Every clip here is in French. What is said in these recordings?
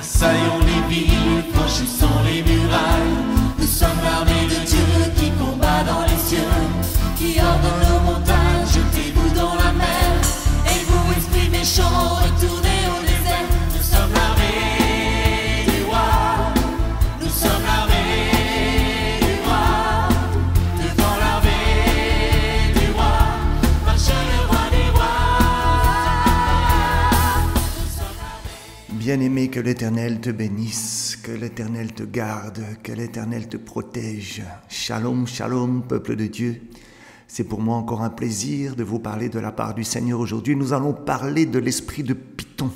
Assaillons les villes, franchissons les murailles. Nous sommes l'armée de Dieu qui combat dans les cieux, qui ordonne nos montagnes, jetez-vous dans la mer. Et vous, esprits méchants, retournez au désert. Nous sommes l'armée du roi, nous sommes l'armée du roi. Devant l'armée du roi, marche le roi des rois. Bien-aimé, que l'Éternel te bénisse, que l'Éternel te garde, que l'Éternel te protège. Shalom, shalom, peuple de Dieu. C'est pour moi encore un plaisir de vous parler de la part du Seigneur aujourd'hui. Nous allons parler de l'esprit de Python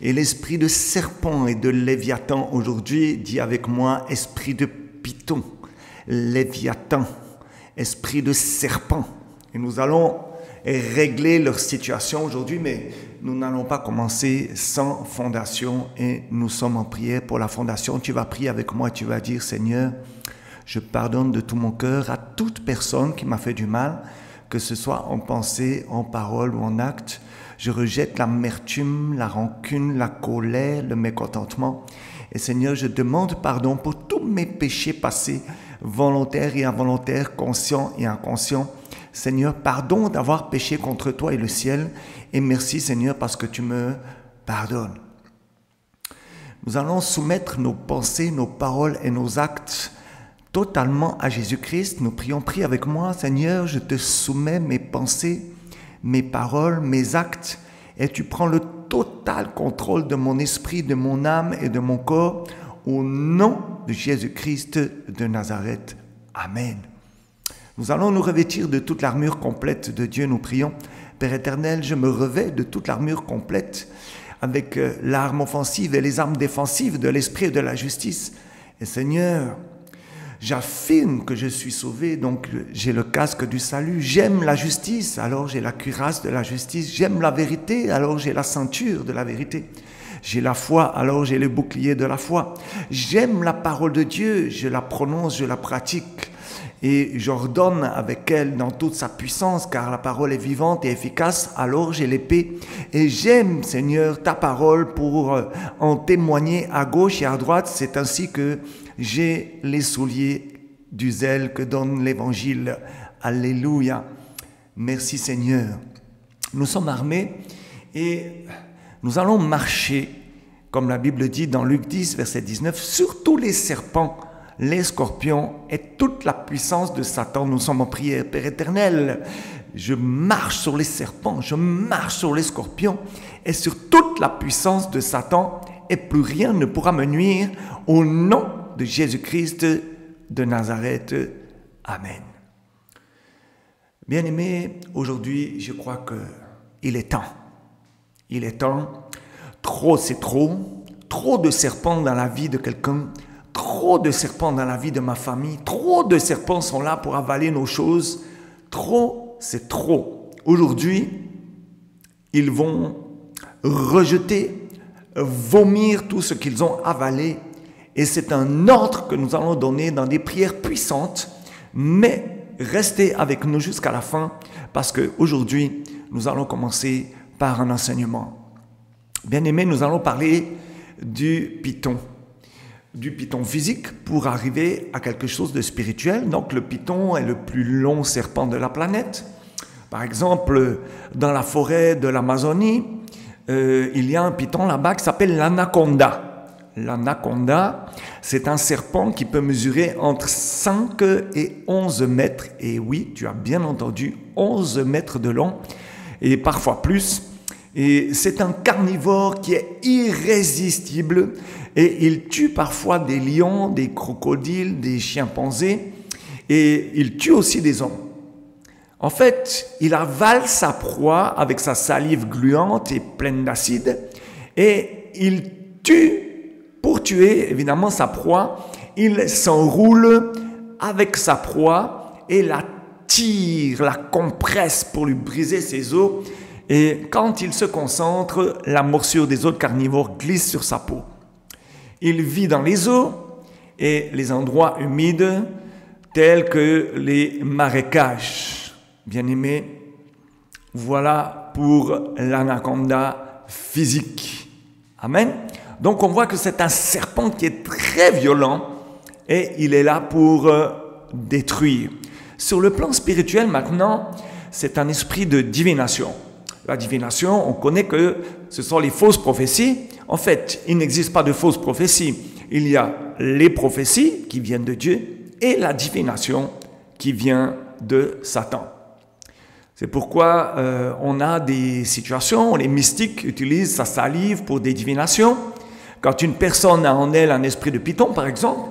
et l'esprit de serpent et de Léviathan. Aujourd'hui, dis avec moi, esprit de Python, Léviathan, esprit de serpent. Et nous allons régler leur situation aujourd'hui, mais nous n'allons pas commencer sans fondation et nous sommes en prière pour la fondation. Tu vas prier avec moi et tu vas dire, Seigneur, je pardonne de tout mon cœur à toute personne qui m'a fait du mal, que ce soit en pensée, en parole ou en acte. Je rejette l'amertume, la rancune, la colère, le mécontentement. Et Seigneur, je demande pardon pour tous mes péchés passés, volontaires et involontaires, conscients et inconscients. Seigneur, pardon d'avoir péché contre toi et le ciel. Et merci Seigneur parce que tu me pardonnes. Nous allons soumettre nos pensées, nos paroles et nos actes totalement à Jésus-Christ. Nous prions, prie avec moi. Seigneur, je te soumets mes pensées, mes paroles, mes actes. Et tu prends le total contrôle de mon esprit, de mon âme et de mon corps. Au nom de Jésus-Christ de Nazareth. Amen. Nous allons nous revêtir de toute l'armure complète de Dieu, nous prions. Père éternel, je me revêts de toute l'armure complète avec l'arme offensive et les armes défensives de l'esprit et de la justice. Et Seigneur, j'affirme que je suis sauvé, donc j'ai le casque du salut. J'aime la justice, alors j'ai la cuirasse de la justice. J'aime la vérité, alors j'ai la ceinture de la vérité. J'ai la foi, alors j'ai le bouclier de la foi. J'aime la parole de Dieu, je la prononce, je la pratique. Et j'ordonne avec elle dans toute sa puissance, car la parole est vivante et efficace, alors j'ai l'épée. Et j'aime, Seigneur, ta parole pour en témoigner à gauche et à droite. C'est ainsi que j'ai les souliers du zèle que donne l'Évangile. Alléluia. Merci, Seigneur. Nous sommes armés et nous allons marcher, comme la Bible dit dans Luc 10, verset 19, sur tous les serpents, les scorpions et toute la puissance de Satan. Nous sommes en prière. Père éternel, je marche sur les serpents, je marche sur les scorpions et sur toute la puissance de Satan et plus rien ne pourra me nuire au nom de Jésus-Christ de Nazareth. Amen. Bien-aimés, aujourd'hui, je crois qu'il est temps. Il est temps. Trop, c'est trop. Trop de serpents dans la vie de quelqu'un. Trop de serpents dans la vie de ma famille. Trop de serpents sont là pour avaler nos choses. Trop, c'est trop. Aujourd'hui, ils vont rejeter, vomir tout ce qu'ils ont avalé. Et c'est un ordre que nous allons donner dans des prières puissantes. Mais restez avec nous jusqu'à la fin parce qu'aujourd'hui, nous allons commencer par un enseignement. Bien-aimés, nous allons parler du python. Du python physique pour arriver à quelque chose de spirituel. Donc le python est le plus long serpent de la planète. Par exemple, dans la forêt de l'Amazonie, il y a un python là-bas qui s'appelle l'anaconda. L'anaconda, c'est un serpent qui peut mesurer entre 5 et 11 mètres. Et oui, tu as bien entendu, 11 mètres de long et parfois plus. Et c'est un carnivore qui est irrésistible et il tue parfois des lions, des crocodiles, des chimpanzés et il tue aussi des hommes. En fait, il avale sa proie avec sa salive gluante et pleine d'acide et il tue, pour tuer évidemment sa proie, il s'enroule avec sa proie et la tire, la compresse pour lui briser ses os. Et quand il se concentre, la morsure des autres carnivores glisse sur sa peau. Il vit dans les eaux et les endroits humides tels que les marécages. Bien-aimés, voilà pour l'anaconda physique. Amen. Donc on voit que c'est un serpent qui est très violent et il est là pour détruire. Sur le plan spirituel maintenant, c'est un esprit de divination. La divination, on connaît que ce sont les fausses prophéties. En fait, il n'existe pas de fausses prophéties. Il y a les prophéties qui viennent de Dieu et la divination qui vient de Satan. C'est pourquoi on a des situations où les mystiques utilisent sa salive pour des divinations. Quand une personne a en elle un esprit de Python, par exemple,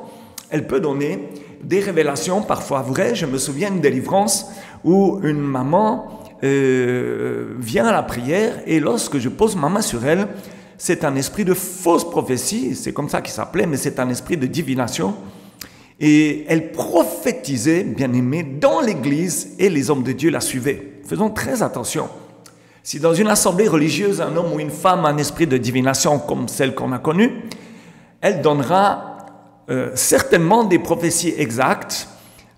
elle peut donner des révélations parfois vraies. Je me souviens d'une délivrance où une maman vient à la prière et lorsque je pose ma main sur elle, c'est un esprit de fausse prophétie, c'est comme ça qu'il s'appelait, mais c'est un esprit de divination. Et elle prophétisait, bien aimé, dans l'église et les hommes de Dieu la suivaient. Faisons très attention. Si dans une assemblée religieuse, un homme ou une femme a un esprit de divination comme celle qu'on a connue, elle donnera certainement des prophéties exactes,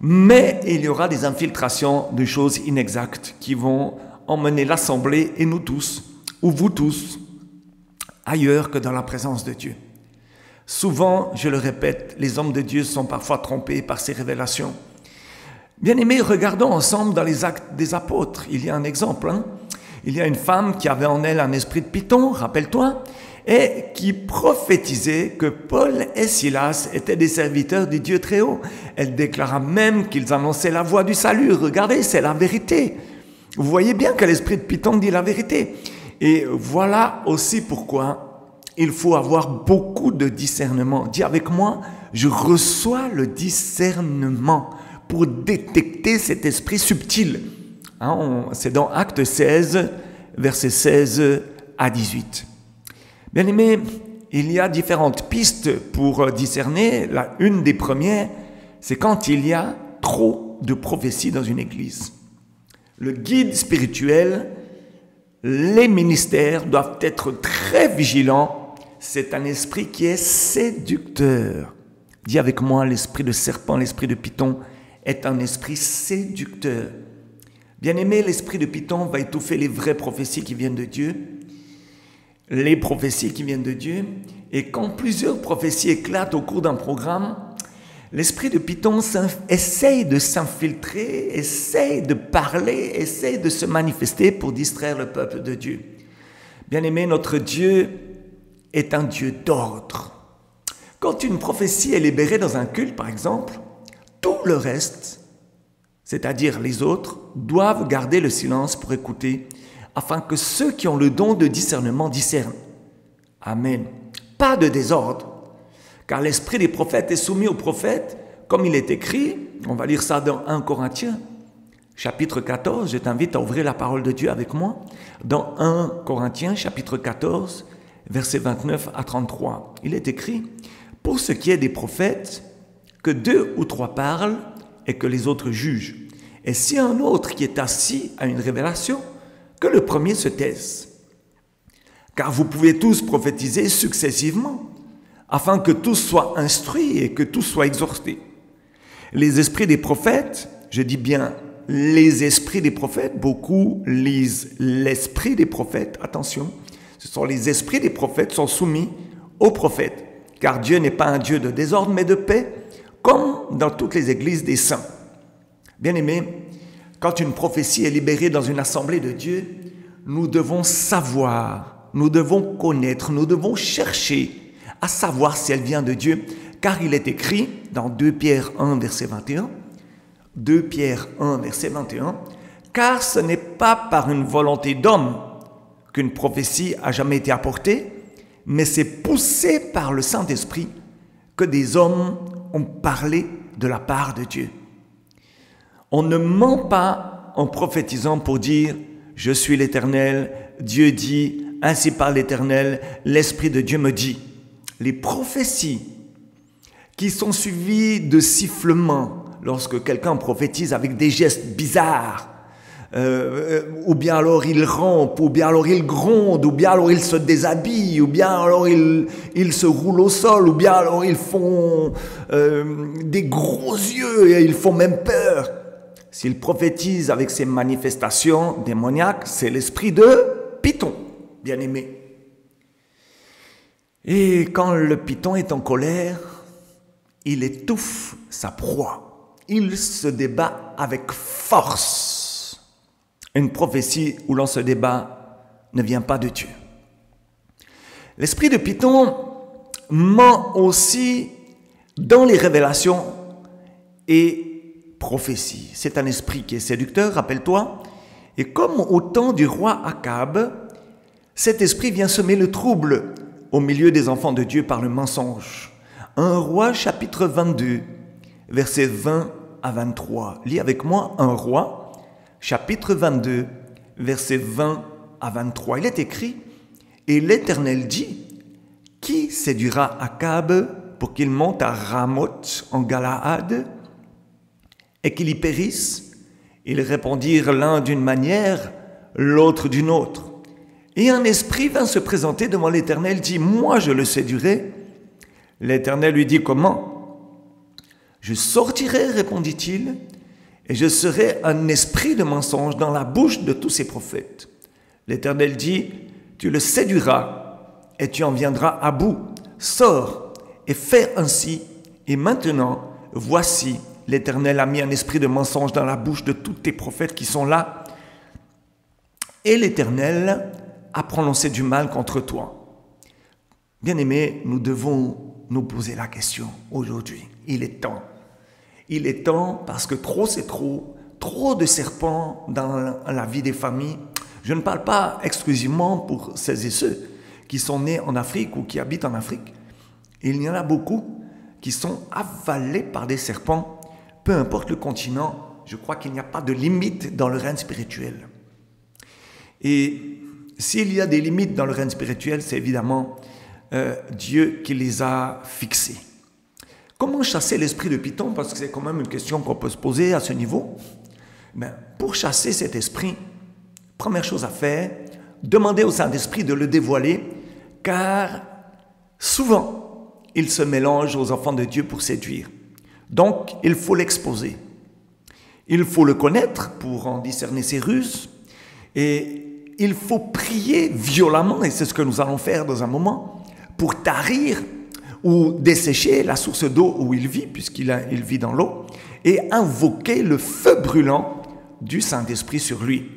mais il y aura des infiltrations de choses inexactes qui vont emmener l'assemblée et nous tous, ou vous tous, ailleurs que dans la présence de Dieu. Souvent, je le répète, les hommes de Dieu sont parfois trompés par ces révélations. Bien-aimés, regardons ensemble dans les Actes des Apôtres. Il y a un exemple. Il y a une femme qui avait en elle un esprit de Python, rappelle-toi, et qui prophétisait que Paul et Silas étaient des serviteurs du Dieu très haut. Elle déclara même qu'ils annonçaient la voie du salut. Regardez, c'est la vérité. Vous voyez bien que l'esprit de Python dit la vérité. Et voilà aussi pourquoi il faut avoir beaucoup de discernement. Dis avec moi, je reçois le discernement pour détecter cet esprit subtil. C'est dans Acte 16, versets 16 à 18. Bien aimé, il y a différentes pistes pour discerner. Une des premières, c'est quand il y a trop de prophéties dans une église. Le guide spirituel, les ministères doivent être très vigilants. C'est un esprit qui est séducteur. Dis avec moi, l'esprit de serpent, l'esprit de Python est un esprit séducteur. Bien-aimé, l'esprit de Python va étouffer les vraies prophéties qui viennent de Dieu, les prophéties qui viennent de Dieu. Et quand plusieurs prophéties éclatent au cours d'un programme, l'esprit de Python essaye de s'infiltrer, essaye de parler, essaye de se manifester pour distraire le peuple de Dieu. Bien-aimé, notre Dieu est un Dieu d'ordre. Quand une prophétie est libérée dans un culte, par exemple, tout le reste, c'est-à-dire les autres, doivent garder le silence pour écouter, afin que ceux qui ont le don de discernement discernent. Amen. Pas de désordre, car l'esprit des prophètes est soumis aux prophètes, comme il est écrit, on va lire ça dans 1 Corinthiens, chapitre 14, je t'invite à ouvrir la parole de Dieu avec moi, dans 1 Corinthiens, chapitre 14, versets 29 à 33. Il est écrit, « Pour ce qui est des prophètes, que 2 ou 3 parlent et que les autres jugent. Et si un autre qui est assis a une révélation, que le premier se taise. Car vous pouvez tous prophétiser successivement, afin que tous soient instruits et que tous soient exhortés. Les esprits des prophètes, je dis bien les esprits des prophètes, beaucoup lisent l'esprit des prophètes, attention, ce sont les esprits des prophètes sont soumis aux prophètes, car Dieu n'est pas un Dieu de désordre mais de paix, comme dans toutes les églises des saints. Bien-aimés, quand une prophétie est libérée dans une assemblée de Dieu, nous devons savoir, nous devons connaître, nous devons chercher à savoir si elle vient de Dieu, car il est écrit dans 2 Pierre 1, verset 21, 2 Pierre 1, verset 21, « Car ce n'est pas par une volonté d'homme qu'une prophétie a jamais été apportée, mais c'est poussé par le Saint-Esprit que des hommes ont parlé de la part de Dieu. » On ne ment pas en prophétisant pour dire « Je suis l'Éternel, Dieu dit, ainsi parle l'Éternel, l'Esprit de Dieu me dit. » Les prophéties qui sont suivies de sifflements, lorsque quelqu'un prophétise avec des gestes bizarres, ou bien alors il rampe, ou bien alors il gronde, ou bien alors il se déshabille, ou bien alors il se roule au sol, ou bien alors ils font des gros yeux et ils font même peur. S'il prophétise avec ces manifestations démoniaques, c'est l'esprit de Python, bien-aimé. Et quand le python est en colère, il étouffe sa proie. Il se débat avec force. Une prophétie où l'on se débat ne vient pas de Dieu. L'esprit de Python ment aussi dans les révélations et prophéties. C'est un esprit qui est séducteur, rappelle-toi. Et comme au temps du roi Akab, cet esprit vient semer le trouble au milieu des enfants de Dieu par le mensonge. 1 Roi chapitre 22, versets 20 à 23. Lis avec moi 1 Roi chapitre 22, versets 20 à 23. Il est écrit, « Et l'Éternel dit, qui séduira Akab pour qu'il monte à Ramoth en Galaad et qu'il y périsse? Ils répondirent l'un d'une manière, l'autre d'une autre. Et un esprit vint se présenter devant l'Éternel, dit, « Moi je le séduirai. » L'Éternel lui dit, « Comment? » « Je sortirai, répondit-il, et je serai un esprit de mensonge dans la bouche de tous ses prophètes. » L'Éternel dit, « Tu le séduiras, et tu en viendras à bout. Sors et fais ainsi. Et maintenant, voici, l'Éternel a mis un esprit de mensonge dans la bouche de tous tes prophètes qui sont là. Et l'Éternel a prononcé du mal contre toi. » Bien-aimés, nous devons nous poser la question aujourd'hui. Il est temps. Il est temps parce que trop c'est trop. Trop de serpents dans la vie des familles. Je ne parle pas exclusivement pour celles et ceux qui sont nés en Afrique ou qui habitent en Afrique. Il y en a beaucoup qui sont avalés par des serpents. Peu importe le continent, je crois qu'il n'y a pas de limite dans le règne spirituel. Et s'il y a des limites dans le règne spirituel, c'est évidemment Dieu qui les a fixées. Comment chasser l'esprit de Python? Parce que c'est quand même une question qu'on peut se poser à ce niveau. Pour chasser cet esprit, première chose à faire, demander au Saint-Esprit de le dévoiler, car souvent, il se mélange aux enfants de Dieu pour séduire. Donc, il faut l'exposer. Il faut le connaître pour en discerner ses ruses. Et il faut prier violemment, et c'est ce que nous allons faire dans un moment, pour tarir ou dessécher la source d'eau où il vit, puisqu'il vit dans l'eau, et invoquer le feu brûlant du Saint-Esprit sur lui.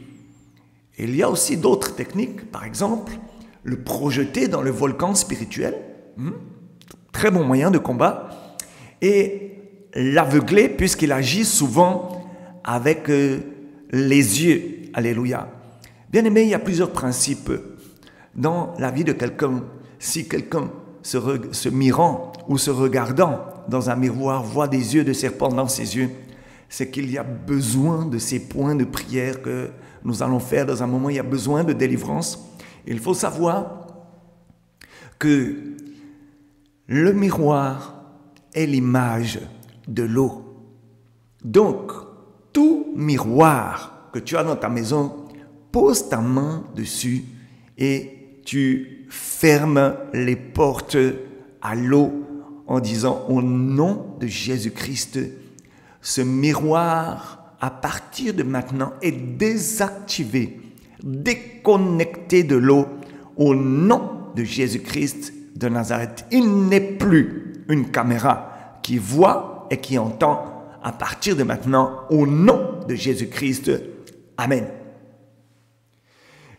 Et il y a aussi d'autres techniques, par exemple, le projeter dans le volcan spirituel, très bon moyen de combat, et l'aveugler puisqu'il agit souvent avec les yeux. Alléluia. Bien aimé, il y a plusieurs principes dans la vie de quelqu'un. Si quelqu'un se mirant ou se regardant dans un miroir voit des yeux de serpent dans ses yeux, c'est qu'il y a besoin de ces points de prière que nous allons faire dans un moment. Il y a besoin de délivrance. Il faut savoir que le miroir est l'image de l'eau. Donc, tout miroir que tu as dans ta maison, pose ta main dessus et tu fermes les portes à l'eau en disant au nom de Jésus-Christ, ce miroir à partir de maintenant est désactivé, déconnecté de l'eau au nom de Jésus-Christ de Nazareth. Il n'est plus une caméra qui voit et qui entend à partir de maintenant au nom de Jésus-Christ. Amen.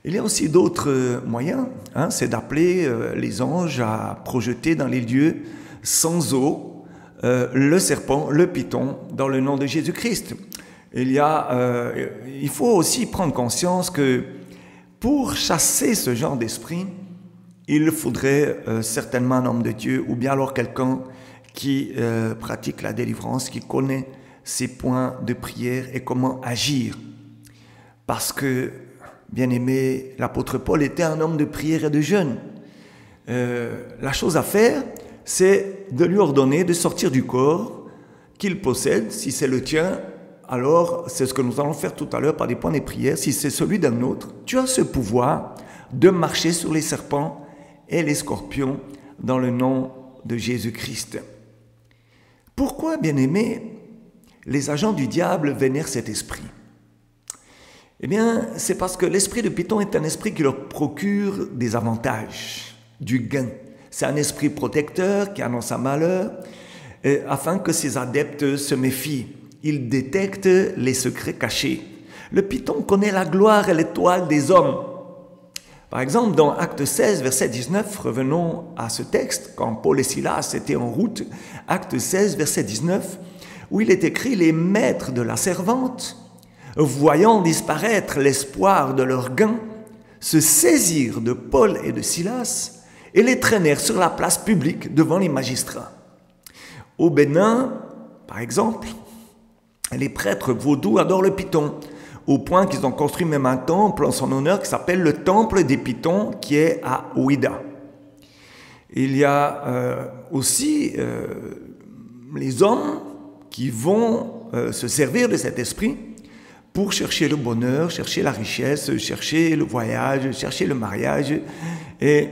Il y a aussi d'autres moyens, c'est d'appeler les anges à projeter dans les lieux sans eau le serpent, le python, dans le nom de Jésus-Christ. Il faut aussi prendre conscience que pour chasser ce genre d'esprit, il faudrait certainement un homme de Dieu ou bien alors quelqu'un qui pratique la délivrance, qui connaît ses points de prière et comment agir. Parce que, bien aimé, l'apôtre Paul était un homme de prière et de jeûne. La chose à faire, c'est de lui ordonner de sortir du corps qu'il possède. Si c'est le tien, alors c'est ce que nous allons faire tout à l'heure par des points de prière. Si c'est celui d'un autre, tu as ce pouvoir de marcher sur les serpents et les scorpions dans le nom de Jésus-Christ. Pourquoi, bien aimé, les agents du diable vénèrent cet esprit? Eh bien, c'est parce que l'esprit de Python est un esprit qui leur procure des avantages, du gain. C'est un esprit protecteur qui annonce un malheur, afin que ses adeptes se méfient. Il détecte les secrets cachés. Le python connaît la gloire et l'étoile des hommes. Par exemple, dans Acte 16, verset 19, revenons à ce texte, quand Paul et Silas étaient en route, Acte 16, verset 19, où il est écrit « Les maîtres de la servante, voyant disparaître l'espoir de leur gain, se saisirent de Paul et de Silas et les traînèrent sur la place publique devant les magistrats. » Au Bénin, par exemple, les prêtres vaudous adorent le python, au point qu'ils ont construit même un temple en son honneur qui s'appelle le temple des pythons, qui est à Ouida. Il y a aussi les hommes qui vont se servir de cet esprit pour chercher le bonheur, chercher la richesse, chercher le voyage, chercher le mariage. Et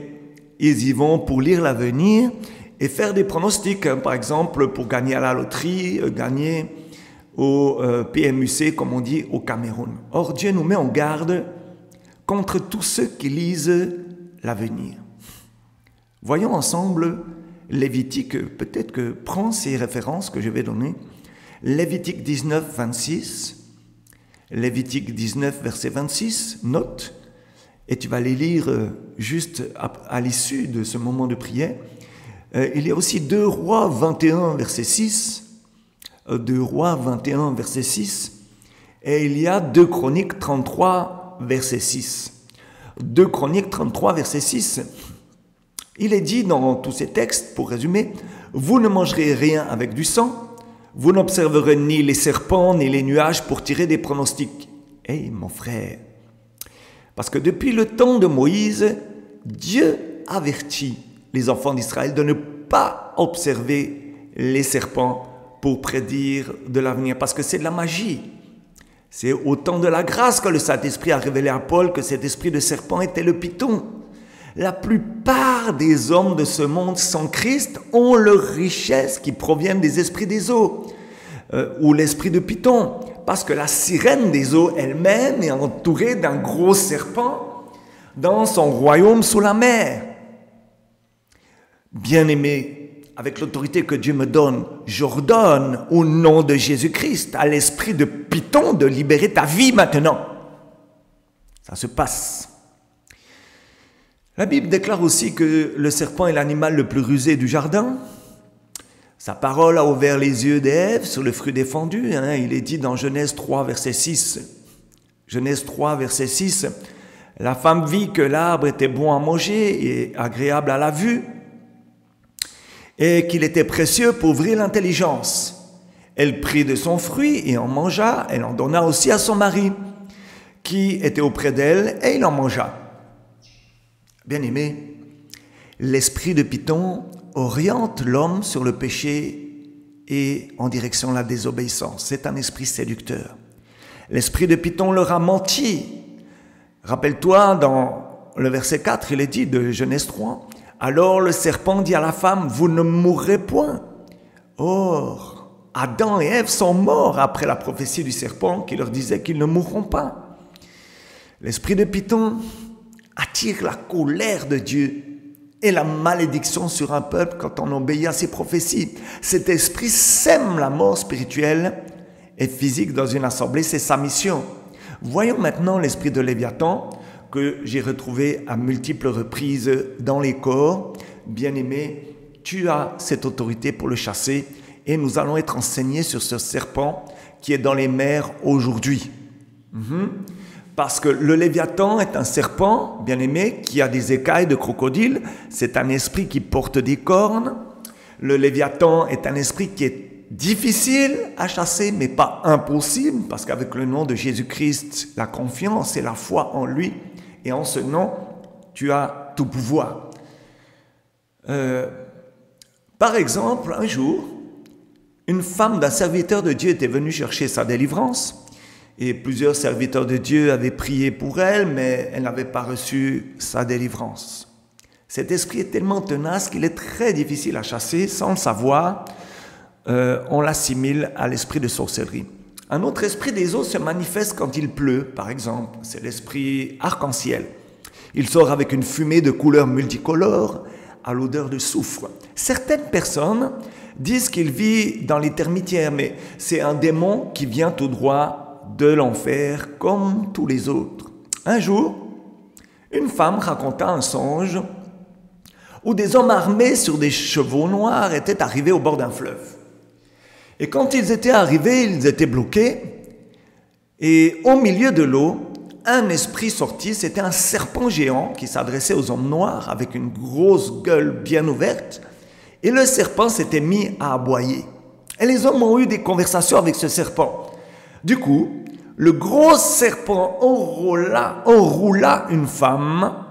ils y vont pour lire l'avenir et faire des pronostics, par exemple pour gagner à la loterie, gagner au PMUC, comme on dit, au Cameroun. Or, Dieu nous met en garde contre tous ceux qui lisent l'avenir. Voyons ensemble Lévitique, peut-être que prends ces références que je vais donner. Lévitique 19, 26. Lévitique 19, verset 26, note, et tu vas les lire juste à l'issue de ce moment de prière. Il y a aussi 2 Rois 21, verset 6. 2 Rois 21, verset 6, et il y a 2 Chroniques 33, verset 6. 2 Chroniques 33, verset 6, il est dit dans tous ces textes, pour résumer, « Vous ne mangerez rien avec du sang, vous n'observerez ni les serpents ni les nuages pour tirer des pronostics. » Hey, mon frère, parce que depuis le temps de Moïse, Dieu avertit les enfants d'Israël de ne pas observer les serpents pour prédire de l'avenir, parce que c'est de la magie. C'est au temps de la grâce que le Saint-Esprit a révélé à Paul que cet esprit de serpent était le python. La plupart des hommes de ce monde sans Christ ont leur richesse qui proviennent des esprits des eaux, ou l'esprit de python, parce que la sirène des eaux elle-même est entourée d'un gros serpent dans son royaume sous la mer. Bien-aimés, avec l'autorité que Dieu me donne, j'ordonne au nom de Jésus-Christ à l'esprit de python de libérer ta vie maintenant. Ça se passe. La Bible déclare aussi que le serpent est l'animal le plus rusé du jardin. Sa parole a ouvert les yeux d'Ève sur le fruit défendu. Il est dit dans Genèse 3, verset 6. Genèse 3, verset 6. La femme vit que l'arbre était bon à manger et agréable à la vue, et qu'il était précieux pour ouvrir l'intelligence. Elle prit de son fruit et en mangea. Elle en donna aussi à son mari, qui était auprès d'elle, et il en mangea. Bien-aimé, l'esprit de python oriente l'homme sur le péché et en direction de la désobéissance. C'est un esprit séducteur. L'esprit de python leur a menti. Rappelle-toi, dans le verset 4, il est dit de Genèse 3, « Alors le serpent dit à la femme, « Vous ne mourrez point. » Or, Adam et Ève sont morts après la prophétie du serpent qui leur disait qu'ils ne mourront pas. L'esprit de python attire la colère de Dieu et la malédiction sur un peuple quand on obéit à ses prophéties. Cet esprit sème la mort spirituelle et physique dans une assemblée, c'est sa mission. Voyons maintenant l'esprit de Léviathan que j'ai retrouvé à multiples reprises dans les corps. Bien-aimé, tu as cette autorité pour le chasser et nous allons être enseignés sur ce serpent qui est dans les mers aujourd'hui. Parce que le Léviathan est un serpent, bien-aimé, qui a des écailles de crocodile. C'est un esprit qui porte des cornes. Le Léviathan est un esprit qui est difficile à chasser, mais pas impossible, parce qu'avec le nom de Jésus-Christ, la confiance et la foi en lui, et en ce nom, tu as tout pouvoir. Par exemple, un jour, une femme d'un serviteur de Dieu était venue chercher sa délivrance, et plusieurs serviteurs de Dieu avaient prié pour elle, mais elle n'avait pas reçu sa délivrance. Cet esprit est tellement tenace qu'il est très difficile à chasser. Sans le savoir, on l'assimile à l'esprit de sorcellerie. Un autre esprit des eaux se manifeste quand il pleut, par exemple. C'est l'esprit arc-en-ciel. Il sort avec une fumée de couleurs multicolores, à l'odeur de soufre. Certaines personnes disent qu'il vit dans les termitières, mais c'est un démon qui vient tout droit de l'enfer comme tous les autres. Un jour, une femme raconta un songe où des hommes armés sur des chevaux noirs étaient arrivés au bord d'un fleuve. Et quand ils étaient arrivés, ils étaient bloqués. Et au milieu de l'eau, un esprit sortit. C'était un serpent géant qui s'adressait aux hommes noirs avec une grosse gueule bien ouverte. Et le serpent s'était mis à aboyer. Et les hommes ont eu des conversations avec ce serpent. Du coup, le gros serpent enroula une femme,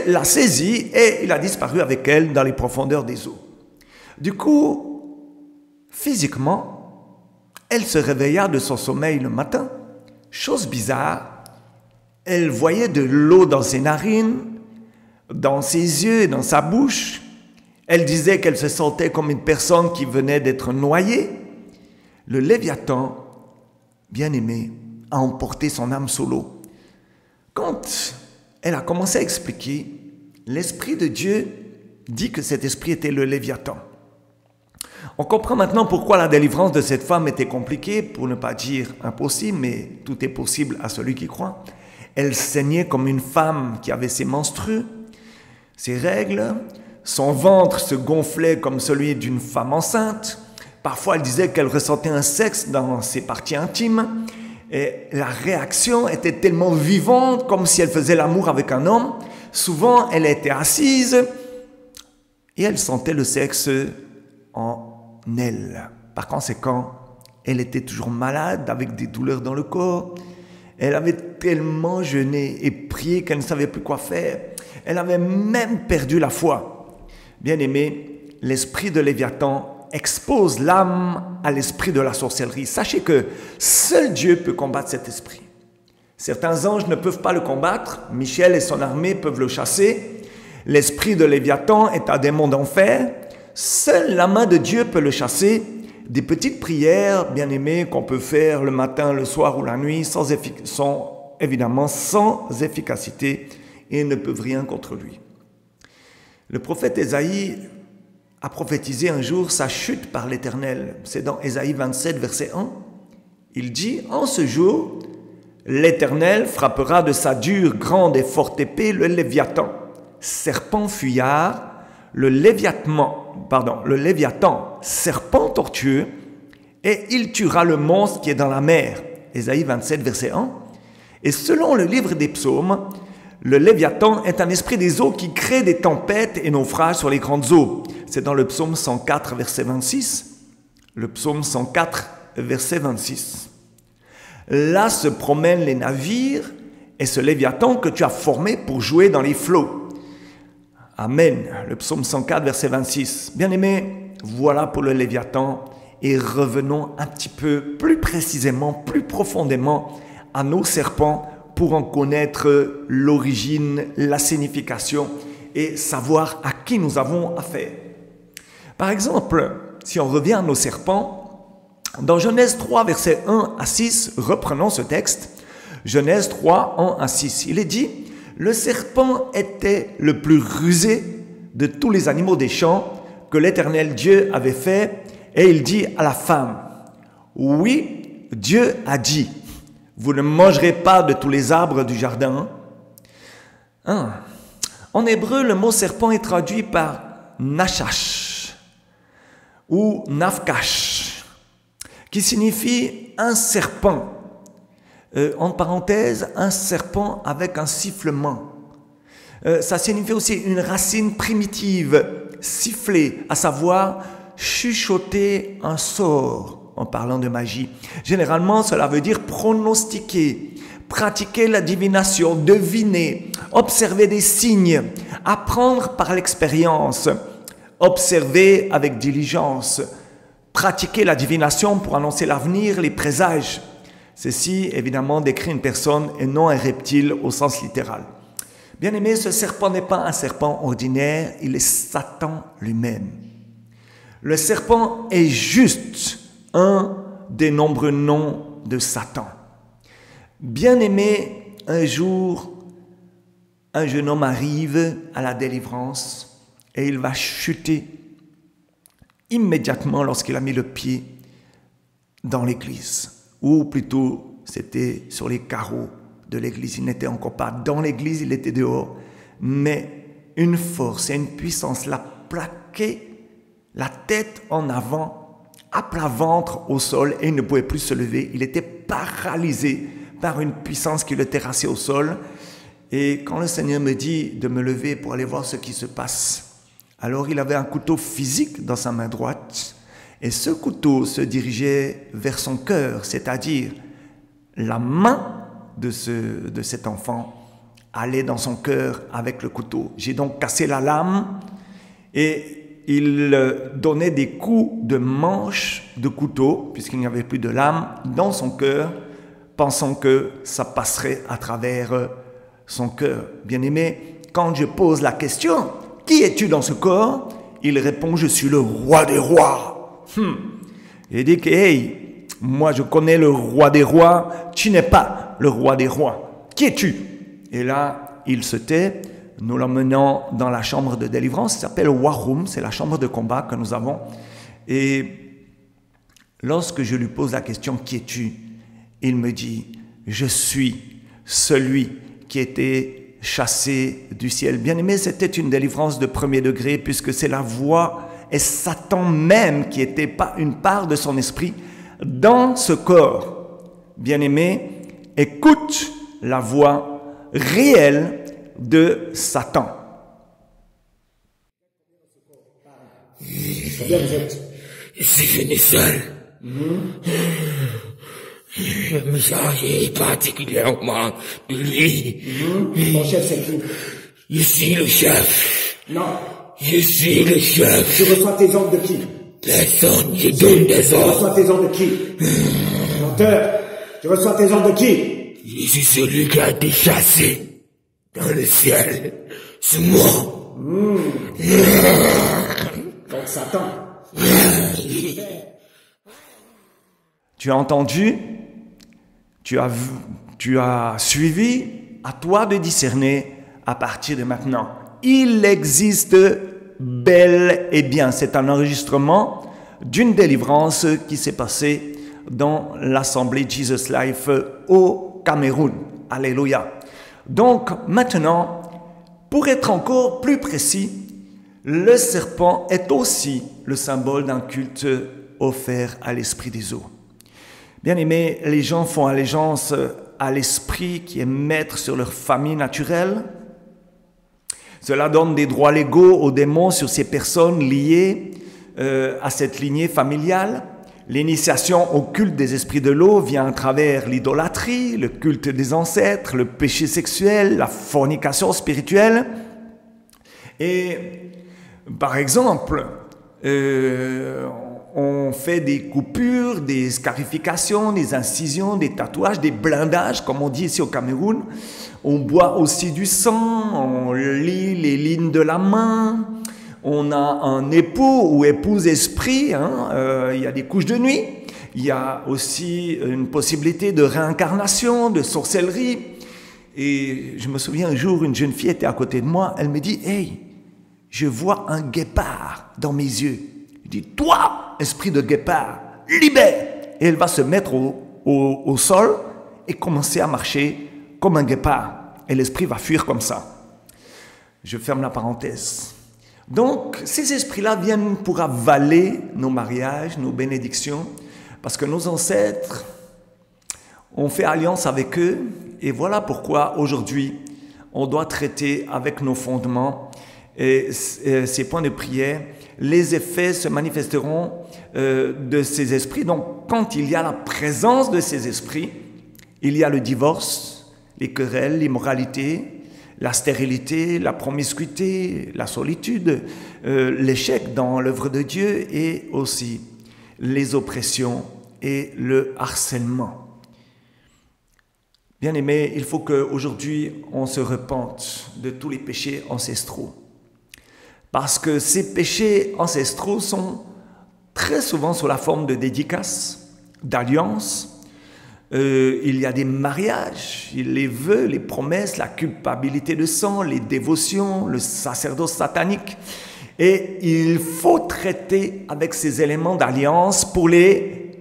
l'a saisie et il a disparu avec elle dans les profondeurs des eaux. Du coup, physiquement, elle se réveilla de son sommeil le matin. Chose bizarre, elle voyait de l'eau dans ses narines, dans ses yeux et dans sa bouche. Elle disait qu'elle se sentait comme une personne qui venait d'être noyée. Le Léviathan, bien-aimé, a emporté son âme sous l'eau. Quand elle a commencé à expliquer, l'Esprit de Dieu dit que cet esprit était le Léviathan. On comprend maintenant pourquoi la délivrance de cette femme était compliquée, pour ne pas dire impossible, mais tout est possible à celui qui croit. Elle saignait comme une femme qui avait ses menstrues, ses règles, son ventre se gonflait comme celui d'une femme enceinte. Parfois, elle disait qu'elle ressentait un sexe dans ses parties intimes. Et la réaction était tellement vivante, comme si elle faisait l'amour avec un homme. Souvent, elle était assise et elle sentait le sexe en elle. Par conséquent, elle était toujours malade, avec des douleurs dans le corps. Elle avait tellement jeûné et prié qu'elle ne savait plus quoi faire. Elle avait même perdu la foi. Bien-aimé, l'esprit de Léviathan expose l'âme à l'esprit de la sorcellerie. Sachez que seul Dieu peut combattre cet esprit. Certains anges ne peuvent pas le combattre. Michel et son armée peuvent le chasser. L'esprit de Léviathan est un démon d'enfer. Seule la main de Dieu peut le chasser. Des petites prières, bien-aimées, qu'on peut faire le matin, le soir ou la nuit, sont évidemment sans efficacité et ne peuvent rien contre lui. Le prophète Ésaïe a prophétisé un jour sa chute par l'Éternel. C'est dans Ésaïe 27, verset 1. Il dit, « En ce jour, l'Éternel frappera de sa dure, grande et forte épée le Léviathan, serpent fuyard, le Léviathan, serpent tortueux, et il tuera le monstre qui est dans la mer. » Ésaïe 27, verset 1. Et selon le livre des psaumes, le Léviathan est un esprit des eaux qui crée des tempêtes et naufrages sur les grandes eaux. C'est dans le psaume 104, verset 26. Le psaume 104, verset 26. Là se promènent les navires et ce Léviathan que tu as formé pour jouer dans les flots. Amen. Le psaume 104, verset 26. Bien-aimés, voilà pour le Léviathan. Et revenons un petit peu plus précisément, plus profondément à nos serpents pour en connaître l'origine, la signification et savoir à qui nous avons affaire. Par exemple, si on revient à nos serpents, dans Genèse 3, versets 1 à 6, reprenons ce texte. Genèse 3, 1 à 6, il est dit « Le serpent était le plus rusé de tous les animaux des champs que l'Éternel Dieu avait fait, et il dit à la femme, « Oui, Dieu a dit, vous ne mangerez pas de tous les arbres du jardin. » En hébreu, le mot serpent est traduit par nachash ou nafkash, qui signifie un serpent. En parenthèse, un serpent avec un sifflement. Ça signifie aussi une racine primitive, siffler, à savoir chuchoter un sort. En parlant de magie. Généralement, cela veut dire pronostiquer, pratiquer la divination, deviner, observer des signes, apprendre par l'expérience, observer avec diligence, pratiquer la divination pour annoncer l'avenir, les présages. Ceci, évidemment, décrit une personne et non un reptile au sens littéral. Bien aimé, ce serpent n'est pas un serpent ordinaire, il est Satan lui-même. Le serpent est juste un des nombreux noms de Satan. Bien-aimé, un jour, un jeune homme arrive à la délivrance et il va chuter immédiatement lorsqu'il a mis le pied dans l'église. Ou plutôt, c'était sur les carreaux de l'église. Il n'était encore pas dans l'église, il était dehors. Mais une force et une puissance l'a plaqué la tête en avant, à plat ventre au sol, et il ne pouvait plus se lever. Il était paralysé par une puissance qui le terrassait au sol. Et quand le Seigneur me dit de me lever pour aller voir ce qui se passe, alors il avait un couteau physique dans sa main droite, et ce couteau se dirigeait vers son cœur, c'est-à-dire la main de cet enfant allait dans son cœur avec le couteau. J'ai donc cassé la lame et il donnait des coups de manche de couteau, puisqu'il n'y avait plus de lame, dans son cœur, pensant que ça passerait à travers son cœur. Bien-aimé, quand je pose la question, qui es-tu dans ce corps? Il répond, je suis le roi des rois. Il dit que, hey, moi je connais le roi des rois, tu n'es pas le roi des rois. Qui es-tu? Et là, il se tait. Nous l'emmenons dans la chambre de délivrance, ça s'appelle War Room, c'est la chambre de combat que nous avons. Et lorsque je lui pose la question, qui es-tu? Il me dit, je suis celui qui était chassé du ciel. Bien aimé, c'était une délivrance de premier degré, puisque c'est la voix et Satan même qui était pas une part de son esprit dans ce corps. Bien aimé, écoute la voix réelle de Satan. Je suis venu seul. Je me chargeais particulièrement de lui. Ton chef, c'est qui? Je suis le chef. Non. Je suis le chef. Tu reçois tes ordres de qui? Personne, je donne des Tu ordres. reçois tes ordres de qui? Menteur. Tu reçois tes ordres de qui? Je suis celui qui a été chassé dans le ciel. C'est moi. Donc Satan. Tu as entendu? Tu as suivi? À toi de discerner à partir de maintenant. Il existe bel et bien. C'est un enregistrement d'une délivrance qui s'est passée dans l'assemblée Jesus Life au Cameroun. Alléluia. Donc maintenant, pour être encore plus précis, le serpent est aussi le symbole d'un culte offert à l'esprit des eaux. Bien aimé, les gens font allégeance à l'esprit qui est maître sur leur famille naturelle. Cela donne des droits légaux aux démons sur ces personnes liées à cette lignée familiale. L'initiation au culte des esprits de l'eau vient à travers l'idolâtrie, le culte des ancêtres, le péché sexuel, la fornication spirituelle. Et par exemple, on fait des coupures, des scarifications, des incisions, des tatouages, des blindages, comme on dit ici au Cameroun. On boit aussi du sang, on lit les lignes de la main. On a un époux ou épouse esprit, il y a des couches de nuit. Il y a aussi une possibilité de réincarnation, de sorcellerie. Et je me souviens un jour, une jeune fille était à côté de moi, elle me dit « Hey, je vois un guépard dans mes yeux. » Je dis « Toi, esprit de guépard, libère !» Et elle va se mettre au sol et commencer à marcher comme un guépard. Et l'esprit va fuir comme ça. Je ferme la parenthèse. Donc, ces esprits-là viennent pour avaler nos mariages, nos bénédictions, parce que nos ancêtres ont fait alliance avec eux, et voilà pourquoi aujourd'hui, on doit traiter avec nos fondements et ces points de prière. Les effets se manifesteront de ces esprits. Donc, quand il y a la présence de ces esprits, il y a le divorce, les querelles, l'immoralité, la stérilité, la promiscuité, la solitude, l'échec dans l'œuvre de Dieu et aussi les oppressions et le harcèlement. Bien-aimés, il faut qu'aujourd'hui on se repente de tous les péchés ancestraux. Parce que ces péchés ancestraux sont très souvent sous la forme de dédicaces, d'alliances, il y a des mariages, les vœux, les promesses, la culpabilité de sang, les dévotions, le sacerdoce satanique. Et il faut traiter avec ces éléments d'alliance pour les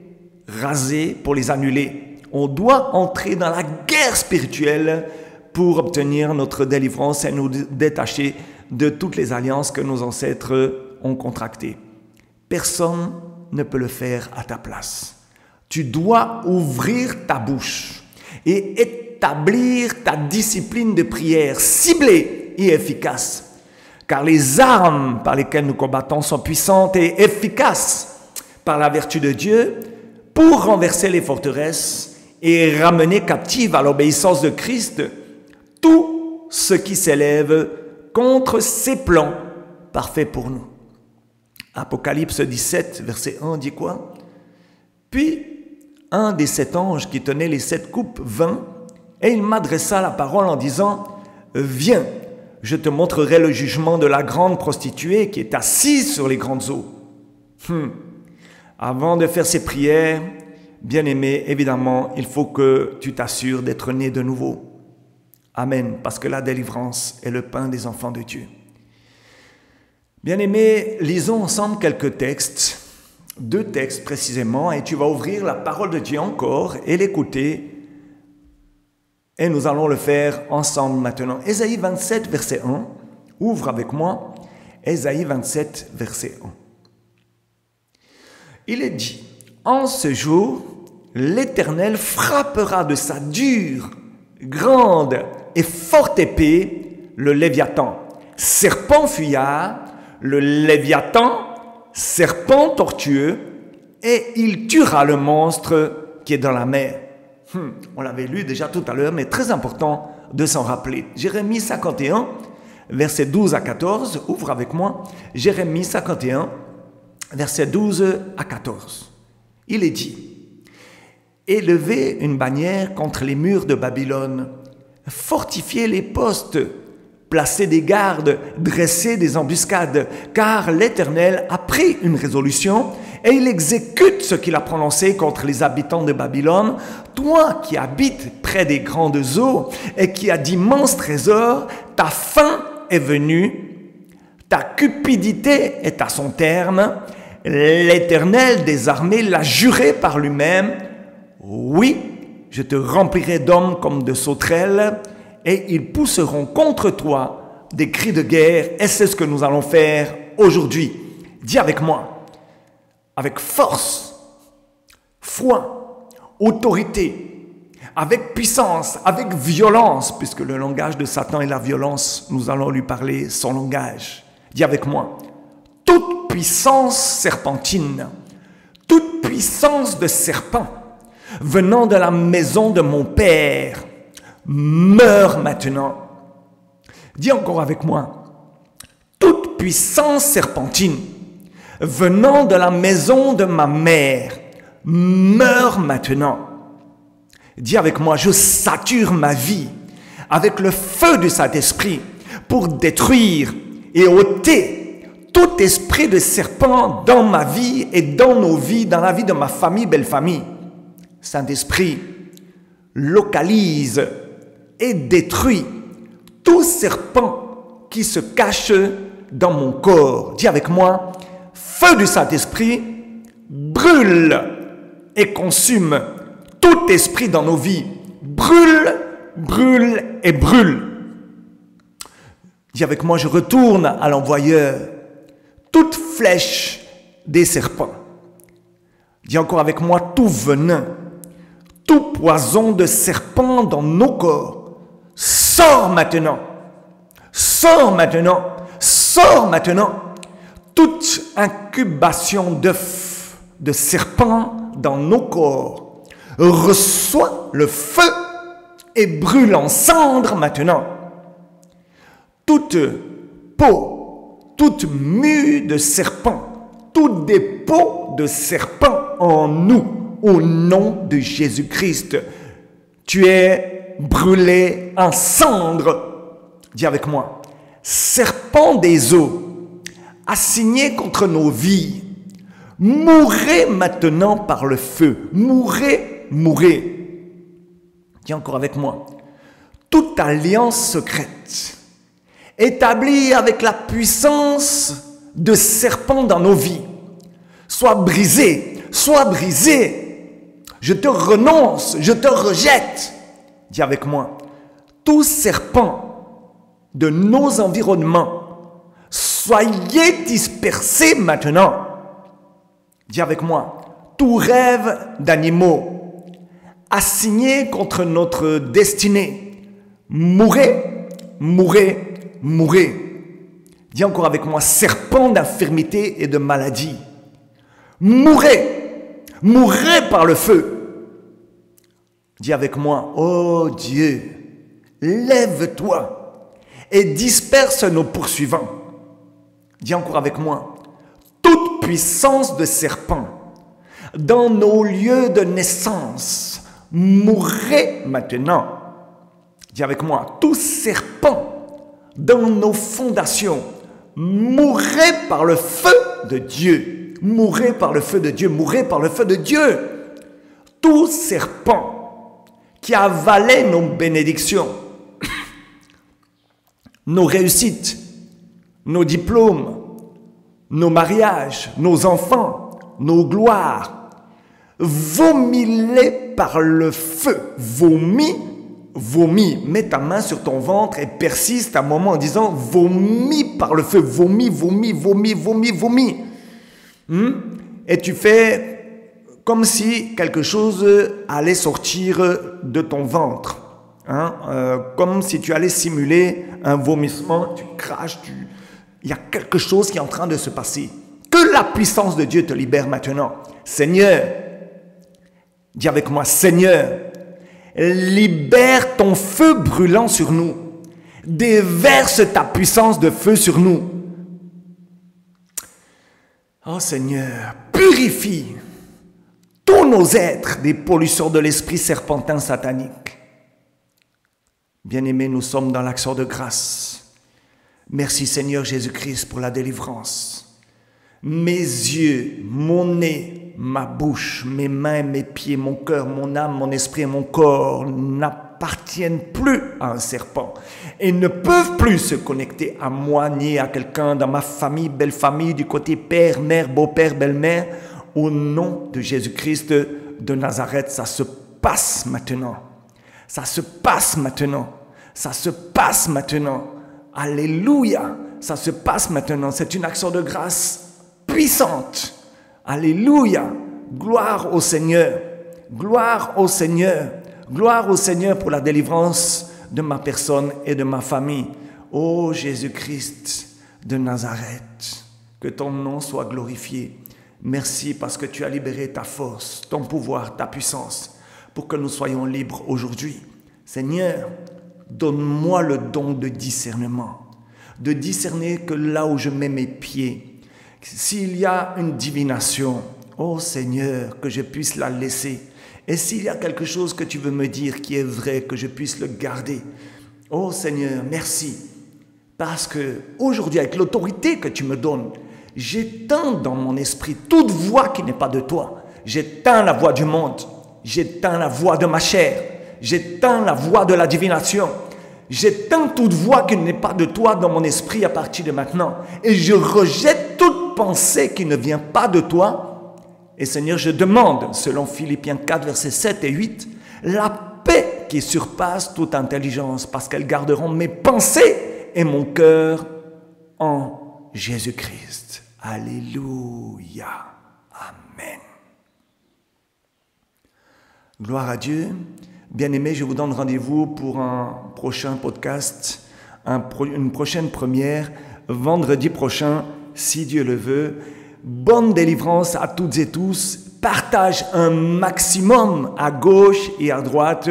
raser, pour les annuler. On doit entrer dans la guerre spirituelle pour obtenir notre délivrance et nous détacher de toutes les alliances que nos ancêtres ont contractées. Personne ne peut le faire à ta place. Tu dois ouvrir ta bouche et établir ta discipline de prière ciblée et efficace. Car les armes par lesquelles nous combattons sont puissantes et efficaces par la vertu de Dieu pour renverser les forteresses et ramener captive à l'obéissance de Christ tout ce qui s'élève contre ses plans parfaits pour nous. Apocalypse 17, verset 1 dit quoi? Puis, un des 7 anges qui tenait les 7 coupes vint, et il m'adressa la parole en disant, « Viens, je te montrerai le jugement de la grande prostituée qui est assise sur les grandes eaux. » Avant de faire ces prières, bien-aimé, évidemment, il faut que tu t'assures d'être né de nouveau. Amen, parce que la délivrance est le pain des enfants de Dieu. Bien-aimés, lisons ensemble quelques textes, 2 textes précisément, et tu vas ouvrir la parole de Dieu encore et l'écouter, et nous allons le faire ensemble maintenant. Ésaïe 27, verset 1, ouvre avec moi, Ésaïe 27, verset 1. Il est dit, « En ce jour, l'Éternel frappera de sa dure, grande et forte épée le Léviathan, serpent fuyard, le Léviathan, serpent tortueux, et il tuera le monstre qui est dans la mer. » On l'avait lu déjà tout à l'heure, mais très important de s'en rappeler. Jérémie 51, versets 12 à 14, ouvre avec moi. Jérémie 51, versets 12 à 14. Il est dit, « Élevez une bannière contre les murs de Babylone, fortifiez les postes, placez des gardes, dressez des embuscades, car l'Éternel a pris une résolution et il exécute ce qu'il a prononcé contre les habitants de Babylone. Toi qui habites près des grandes eaux et qui as d'immenses trésors, ta fin est venue, ta cupidité est à son terme. L'Éternel des armées l'a juré par lui-même. Oui, je te remplirai d'hommes comme de sauterelles, et ils pousseront contre toi des cris de guerre, et c'est ce que nous allons faire aujourd'hui. Dis avec moi, avec force, foi, autorité, avec puissance, avec violence, puisque le langage de Satan est la violence, nous allons lui parler son langage. Dis avec moi, toute puissance serpentine, toute puissance de serpent, venant de la maison de mon Père, meurs maintenant. Dis encore avec moi, toute puissance serpentine, venant de la maison de ma mère, meurs maintenant. Dis avec moi, je sature ma vie avec le feu du Saint-Esprit pour détruire et ôter tout esprit de serpent dans ma vie et dans nos vies, dans la vie de ma famille, belle famille. Saint-Esprit, localise et détruit tout serpent qui se cache dans mon corps. Dis avec moi, feu du Saint-Esprit, brûle et consume tout esprit dans nos vies. Brûle, brûle et brûle. Dis avec moi, je retourne à l'envoyeur toute flèche des serpents. Dis encore avec moi, tout venin, tout poison de serpent dans nos corps, sors maintenant, sors maintenant, sors maintenant. Toute incubation d'œufs de serpent dans nos corps reçoit le feu et brûle en cendres maintenant. Toute peau, toute mue de serpent, tout dépôt de serpent en nous, au nom de Jésus-Christ, tu es brûlé en cendres. Dis avec moi, serpent des eaux, assigné contre nos vies, mourrez maintenant par le feu, mourrez, mourrez. Dis encore avec moi. Toute alliance secrète, établie avec la puissance de serpent dans nos vies, soit brisée, soit brisée. Je te renonce, je te rejette. Dis avec moi. Tout serpent de nos environnements, soyez dispersés maintenant. Dis avec moi. Tout rêve d'animaux assigné contre notre destinée, mourez, mourez, mourez. Dis encore avec moi, serpent d'infirmité et de maladie, mourez, mourez par le feu. Dis avec moi, oh Dieu, lève-toi et disperse nos poursuivants. Dis encore avec moi, toute puissance de serpent dans nos lieux de naissance, mourrez maintenant. Dis avec moi, tout serpent dans nos fondations, mourrez par le feu de Dieu. Mourrez par le feu de Dieu, mourrez par le feu de Dieu. Tout serpent qui avalait nos bénédictions, nos réussites, nos diplômes, nos mariages, nos enfants, nos gloires, vomis-les par le feu. Vomis, vomis. Mets ta main sur ton ventre et persiste un moment en disant vomis par le feu. Vomis, vomis, vomis, vomis, vomis. Et tu fais comme si quelque chose allait sortir de ton ventre. Comme si tu allais simuler un vomissement. Tu craches, il y a quelque chose qui est en train de se passer. Que la puissance de Dieu te libère maintenant. Seigneur, dis avec moi, Seigneur, libère ton feu brûlant sur nous. Déverse ta puissance de feu sur nous. Oh Seigneur, purifie tous nos êtres des pollutions de l'esprit serpentin satanique. Bien-aimés, nous sommes dans l'action de grâce. Merci Seigneur Jésus-Christ pour la délivrance. Mes yeux, mon nez, ma bouche, mes mains, mes pieds, mon cœur, mon âme, mon esprit et mon corps n'appartiennent plus à un serpent et ne peuvent plus se connecter à moi ni à quelqu'un dans ma famille, belle famille, du côté père, mère, beau-père, belle-mère. Au nom de Jésus-Christ de Nazareth, ça se passe maintenant. Ça se passe maintenant. Ça se passe maintenant. Alléluia. Ça se passe maintenant. C'est une action de grâce puissante. Alléluia. Gloire au Seigneur. Gloire au Seigneur. Gloire au Seigneur pour la délivrance de ma personne et de ma famille. Ô Jésus-Christ de Nazareth, que ton nom soit glorifié. Merci parce que tu as libéré ta force, ton pouvoir, ta puissance, pour que nous soyons libres aujourd'hui. Seigneur, donne-moi le don de discernement, de discerner que là où je mets mes pieds, s'il y a une divination, ô Seigneur, que je puisse la laisser. Et s'il y a quelque chose que tu veux me dire qui est vrai, que je puisse le garder. Ô Seigneur, merci. Parce que aujourd'hui, avec l'autorité que tu me donnes, j'éteins dans mon esprit toute voix qui n'est pas de toi. J'éteins la voix du monde. J'éteins la voix de ma chair. J'éteins la voix de la divination. J'éteins toute voix qui n'est pas de toi dans mon esprit à partir de maintenant. Et je rejette toute pensée qui ne vient pas de toi. Et Seigneur, je demande, selon Philippiens 4, versets 7 et 8, la paix qui surpasse toute intelligence, parce qu'elles garderont mes pensées et mon cœur en Jésus-Christ. Alléluia. Amen. Gloire à Dieu. Bien-aimés, je vous donne rendez-vous pour un prochain podcast, une prochaine première, vendredi prochain, si Dieu le veut. Bonne délivrance à toutes et tous. Partage un maximum à gauche et à droite.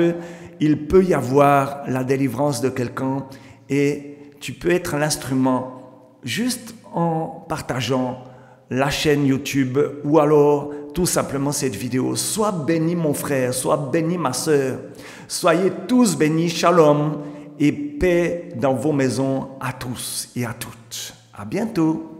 Il peut y avoir la délivrance de quelqu'un et tu peux être l'instrument juste en partageant la chaîne YouTube ou alors tout simplement cette vidéo. Sois béni mon frère, sois béni ma sœur. Soyez tous bénis, shalom et paix dans vos maisons à tous et à toutes. À bientôt.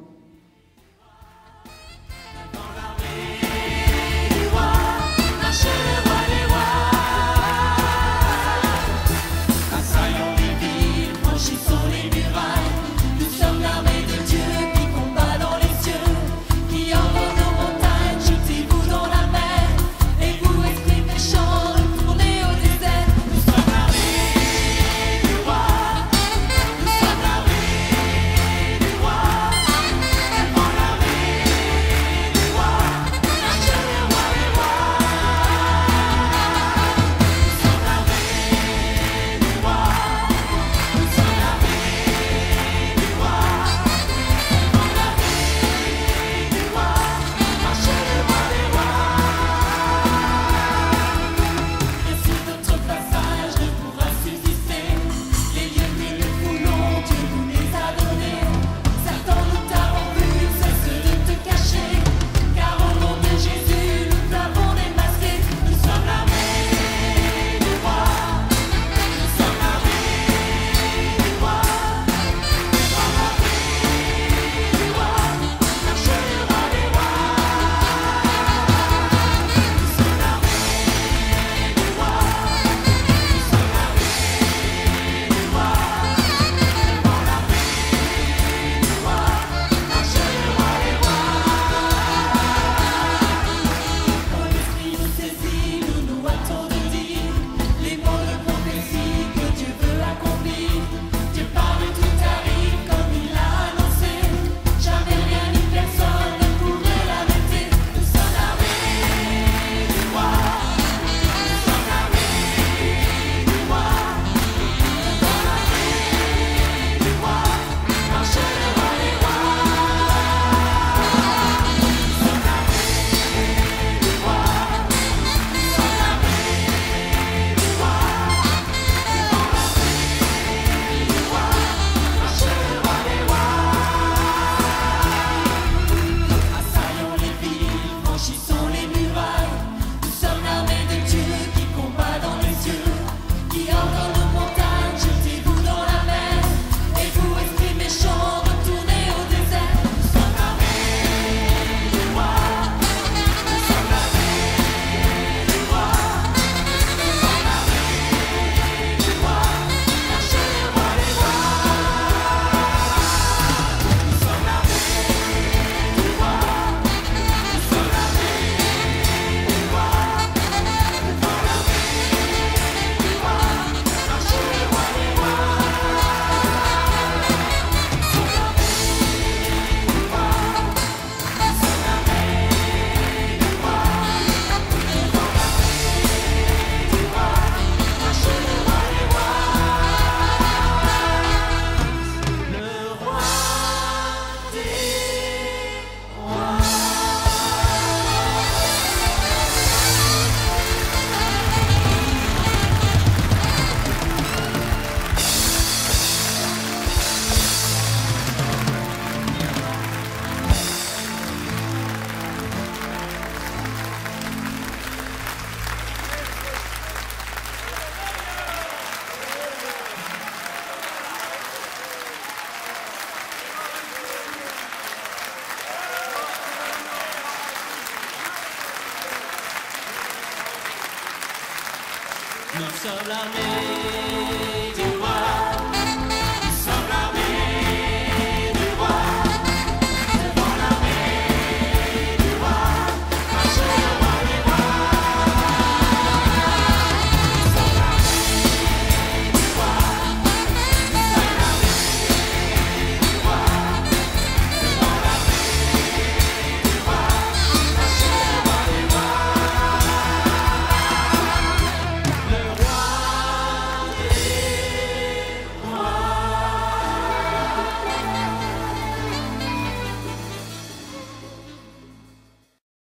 sommes l'armée.